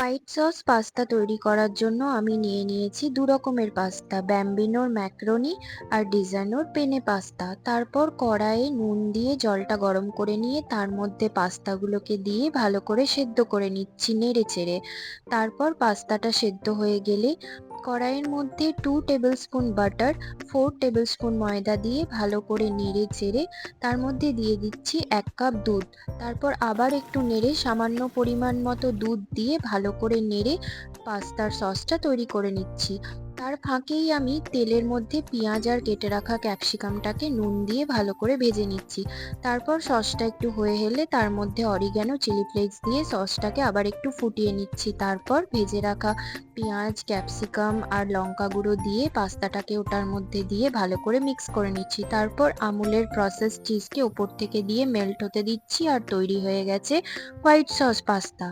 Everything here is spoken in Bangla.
হোয়াইট সস পাস্তা তৈরি করার জন্য আমি নিয়ে নিয়েছি দু রকমের পাস্তা, ব্যাম্বিনোর ম্যাকারোনি আর ডিজানোর পেনে পাস্তা। তারপর কড়াইয়ে নুন দিয়ে জলটা গরম করে নিয়ে তার মধ্যে পাস্তাগুলোকে দিয়ে ভালো করে সেদ্ধ করে নিচ্ছি নেড়ে চেড়ে। তারপর পাস্তাটা সেদ্ধ হয়ে গেলে কড়াইয়ের মধ্যে 2 table spoon butter, 4 table spoon ময়দা দিয়ে ভালো করে নেড়ে চেড়ে তার মধ্যে দিয়ে দিচ্ছি 1 কাপ দুধ। তারপর আবার একটু নেড়ে সামান্য পরিমাণ মতো দুধ দিয়ে ভালো করে নেড়ে পাস্তার সসটা তৈরি করে নিচ্ছি। তার ফাঁকেই আমি তেলের মধ্যে পেঁয়াজ আর কেটে রাখা ক্যাপসিকামটাকে নুন দিয়ে ভালো করে ভেজে নিচ্ছি। তারপর সসটা একটু হয়ে এলে তার মধ্যে অরিগ্যানো, চিলি ফ্লেক্স দিয়ে সসটাকে আবার একটু ফুটিয়ে নিচ্ছি। তারপর ভেজে রাখা পেঁয়াজ, ক্যাপসিকাম আর লঙ্কা গুঁড়ো দিয়ে পাস্তাটাকে ওটার মধ্যে দিয়ে ভালো করে মিক্স করে নিচ্ছি। তারপর আমুলের প্রসেস চিজকে ওপর থেকে দিয়ে মেল্ট হতে দিচ্ছি আর তৈরি হয়ে গেছে হোয়াইট সস পাস্তা।